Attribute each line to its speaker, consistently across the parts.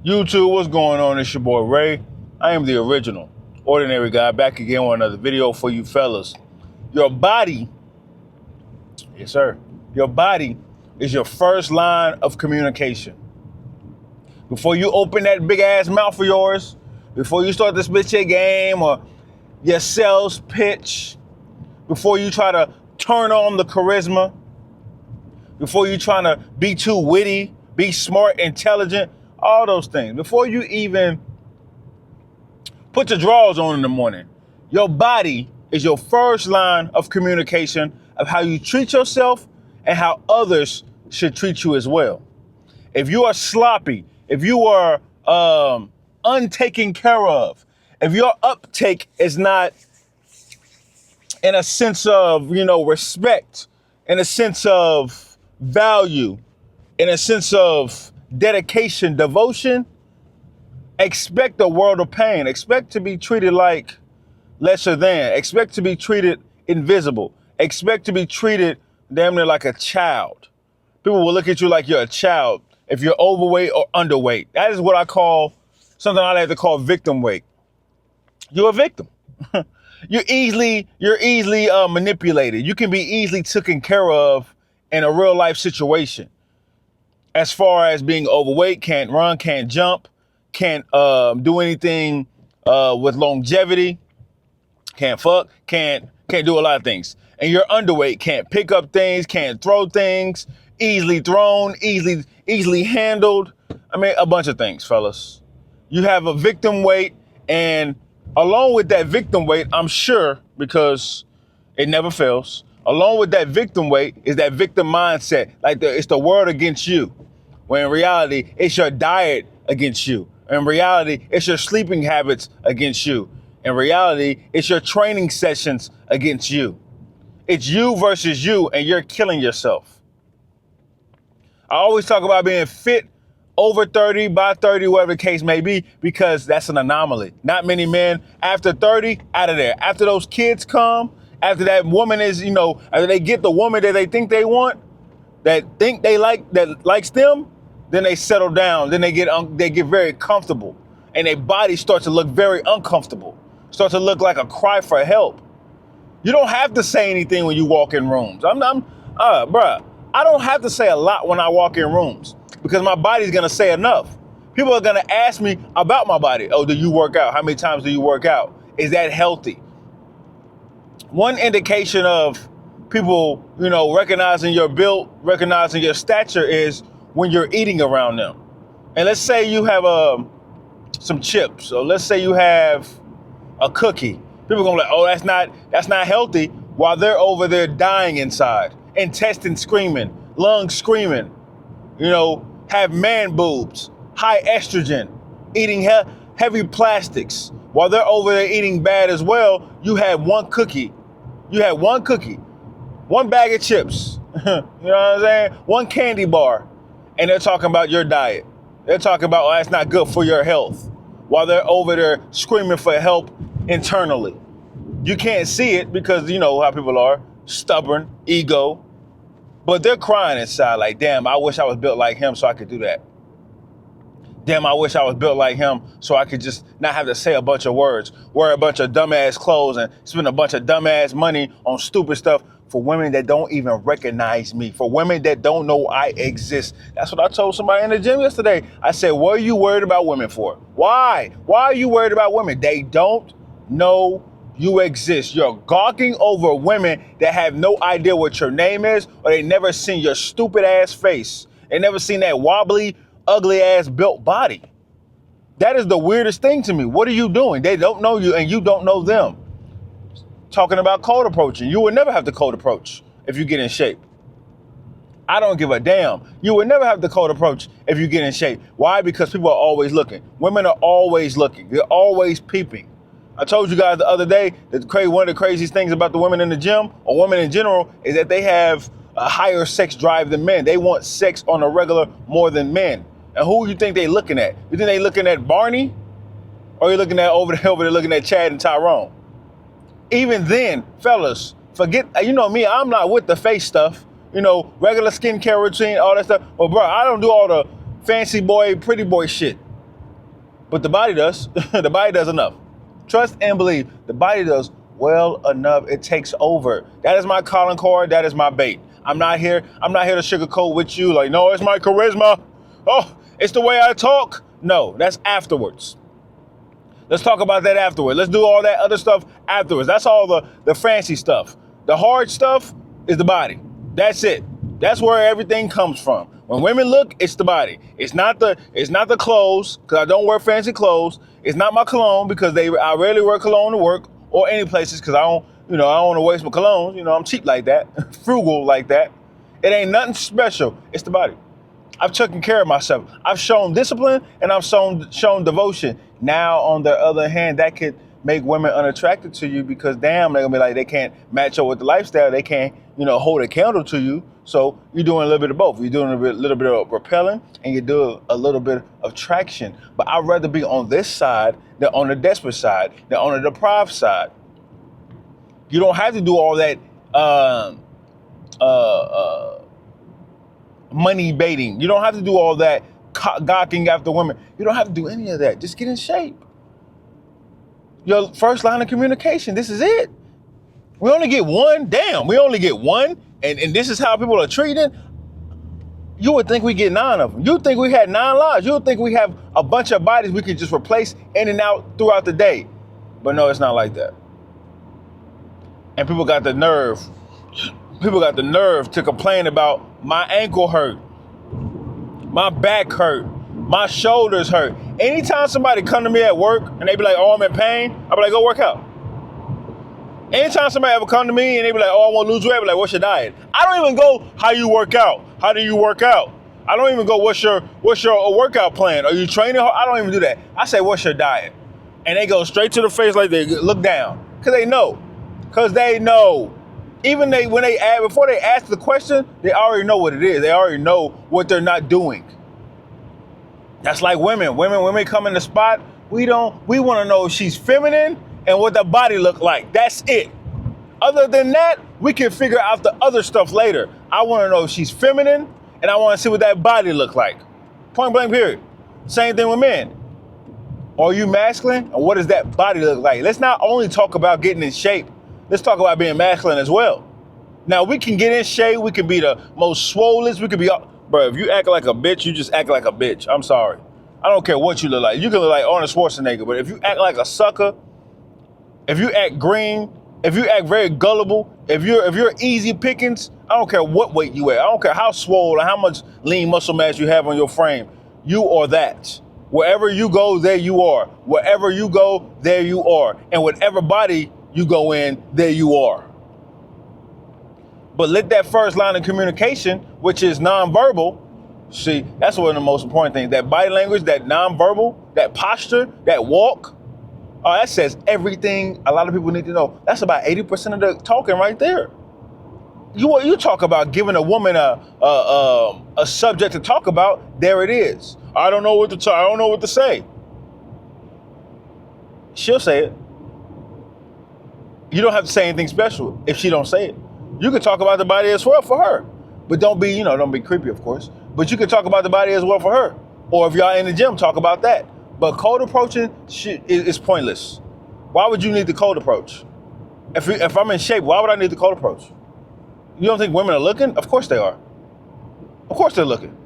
Speaker 1: YouTube, what's going on? It's your boy Ray. I am the original, ordinary guy, back again with another video for you fellas. Your body, yes sir, your body is your first line of communication. Before you open that big ass mouth of yours, before you start to spit your game or your sales pitch, before you try to turn on the charisma, before you trying to be too witty, be smart, intelligent, all those things. Before you even put your drawers on in the morning, your body is your first line of communication of how you treat yourself and how others should treat you as well. If you are sloppy, if you are untaken care of, if your uptake is not in a sense of, respect, in a sense of value, in a sense of dedication, devotion, expect a world of pain. Expect to be treated like lesser than. Expect to be treated invisible. Expect to be treated damn near like a child. People will look at you like you're a child if you're overweight or underweight. That is what I call something I like to call victim weight. You're a victim. You're easily manipulated. You can be easily taken care of in a real life situation. As far as being overweight, can't run, can't jump, can't do anything with longevity, can't fuck, can't do a lot of things. And you're underweight, can't pick up things, can't throw things, easily thrown, easily handled. I mean, a bunch of things, fellas. You have a victim weight, and along with that victim weight, I'm sure, because it never fails, along with that victim weight is that victim mindset, like it's the world against you. When in reality, it's your diet against you. In reality, it's your sleeping habits against you. In reality, it's your training sessions against you. It's you versus you, and you're killing yourself. I always talk about being fit over 30, by 30, whatever the case may be, because that's an anomaly. Not many men after 30, out of there. After those kids come, after that woman is, after they get the woman that they think they want, that think they like, that likes them, then they settle down. Then they get very comfortable, and their body starts to look very uncomfortable. Starts to look like a cry for help. You don't have to say anything when you walk in rooms. Bruh, I don't have to say a lot when I walk in rooms because my body's gonna say enough. People are gonna ask me about my body. Oh, do you work out? How many times do you work out? Is that healthy? One indication of people, recognizing your build, recognizing your stature is when you're eating around them. And let's say you have some chips, or let's say you have a cookie. People are gonna be like, oh, that's not healthy, while they're over there dying inside, intestines screaming, lungs screaming, have man boobs, high estrogen, eating heavy plastics. While they're over there eating bad as well, you had one cookie, one bag of chips, you know what I'm saying? One candy bar. And they're talking about your diet. They're talking about, that's not good for your health, while they're over there screaming for help internally. You can't see it because you know how people are, stubborn, ego, but they're crying inside like, damn, I wish I was built like him so I could do that. Damn, I wish I was built like him so I could just not have to say a bunch of words, wear a bunch of dumbass clothes, and spend a bunch of dumbass money on stupid stuff for women that don't even recognize me, for women that don't know I exist. That's what I told somebody in the gym yesterday. I said, what are you worried about women for? Why? Why are you worried about women? They don't know you exist. You're gawking over women that have no idea what your name is, or they never seen your stupid ass face. They never seen that wobbly, ugly ass built body. That is the weirdest thing to me. What are you doing? They don't know you and you don't know them. Talking about cold approaching. You would never have to cold approach if you get in shape. I don't give a damn. You would never have the cold approach if you get in shape. Why? Because people are always looking. Women are always looking. They're always peeping. I told you guys the other day that one of the craziest things about the women in the gym, or women in general, is that they have a higher sex drive than men. They want sex on a regular more than men. And who you think they looking at? You think they looking at Barney? Or you looking at over there looking at Chad and Tyrone? Even then, fellas, forget, you know me, I'm not with the face stuff. Regular skincare routine, all that stuff. But bro, I don't do all the fancy boy, pretty boy shit. But the body does. The body does enough. Trust and believe. The body does well enough. It takes over. That is my calling card. That is my bait. I'm not here to sugarcoat with you like, no, it's my charisma. Oh, it's the way I talk. No, that's afterwards. Let's talk about that afterwards. Let's do all that other stuff afterwards. That's all the fancy stuff. The hard stuff is the body. That's it. That's where everything comes from. When women look, it's the body. It's not the clothes, because I don't wear fancy clothes. It's not my cologne, because I rarely wear cologne to work or any places, because I don't want to waste my cologne. I'm cheap like that, frugal like that. It ain't nothing special. It's the body. I've taken care of myself. I've shown discipline and I've shown devotion. Now, on the other hand, that could make women unattracted to you, because damn, they're gonna be like, they can't match up with the lifestyle. They can't, hold a candle to you. So you're doing a little bit of both. You're doing a little bit of repelling, and you're doing a little bit of traction. But I'd rather be on this side than on the desperate side, than on the deprived side. You don't have to do all that money baiting. You don't have to do all that gawking after women. You don't have to do any of that. Just get in shape. Your first line of communication. This is it. We only get one. Damn, we only get one. And this is how people are treated. You would think we get 9 of them. You would think we had 9 lives. You would think we have a bunch of bodies we could just replace in and out throughout the day. But no, it's not like that. And people got the nerve to complain about my ankle hurt, my back hurt, my shoulders hurt. Anytime somebody come to me at work and they be like, oh, I'm in pain, I be like, go work out. Anytime somebody ever come to me and they be like, oh, I want to lose weight, I be like, what's your diet? I don't even go, how you work out? How do you work out? I don't even go, what's your workout plan? Are you training? I don't even do that. I say, what's your diet? And they go straight to the face like they look down. Because they know. Even before they ask the question, they already know what it is. They already know what they're not doing. That's like women. Women come in the spot, we want to know if she's feminine and what the body look like. That's it. Other than that, we can figure out the other stuff later. I want to know if she's feminine, and I want to see what that body look like. Point blank period. Same thing with men. Are you masculine? And what does that body look like? Let's not only talk about getting in shape. Let's talk about being masculine as well. Now, we can get in shape. We can be the most swollen. We can be, bro, if you act like a bitch, you just act like a bitch. I'm sorry. I don't care what you look like. You can look like Arnold Schwarzenegger, but if you act like a sucker, if you act green, if you act very gullible, if you're easy pickings, I don't care what weight you at. I don't care how swollen, how much lean muscle mass you have on your frame. You are that. Wherever you go, there you are. Wherever you go, there you are. And whatever body you go in, there you are. But let that first line of communication, which is nonverbal, see, that's one of the most important things. That body language, that nonverbal, that posture, that walk, that says everything a lot of people need to know. That's about 80% of the talking right there. You talk about giving a woman a subject to talk about, there it is. I don't know what to I don't know what to say. She'll say it. You don't have to say anything special if she don't say it. You can talk about the body as well for her. But don't be creepy, of course. But you can talk about the body as well for her. Or if y'all in the gym, talk about that. But cold approaching is pointless. Why would you need the cold approach? If I'm in shape, why would I need the cold approach? You don't think women are looking? Of course they are. Of course they're looking.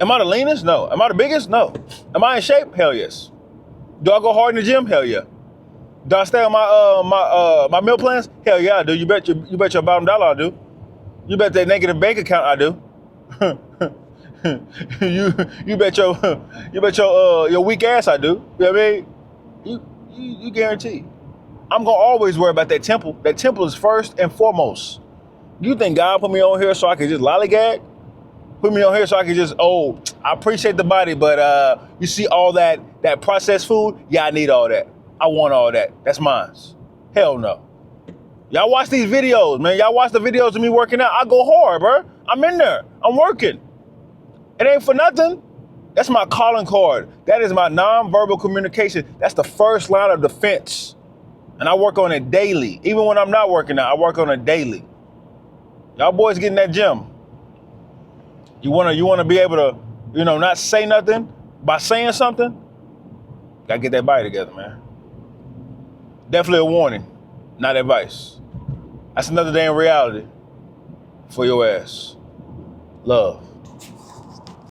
Speaker 1: Am I the leanest? No. Am I the biggest? No. Am I in shape? Hell yes. Do I go hard in the gym? Hell yeah. Do I stay on my meal plans? Hell yeah, I do. You bet your bottom dollar I do. You bet that negative bank account I do. you bet your weak ass I do. You know what I mean? You guarantee. I'm gonna always worry about that temple. That temple is first and foremost. You think God put me on here so I can just lollygag? Put me on here so I can just, I appreciate the body, but you see all that processed food? Yeah, I need all that. I want all that. That's mine. Hell no. Y'all watch these videos, man. Y'all watch the videos of me working out. I go hard, bro. I'm in there. I'm working. It ain't for nothing. That's my calling card. That is my nonverbal communication. That's the first line of defense. And I work on it daily. Even when I'm not working out, I work on it daily. Y'all boys get in that gym. You wanna be able to, not say nothing by saying something? Gotta get that body together, man. Definitely a warning, not advice. That's another day in reality for your ass. Love.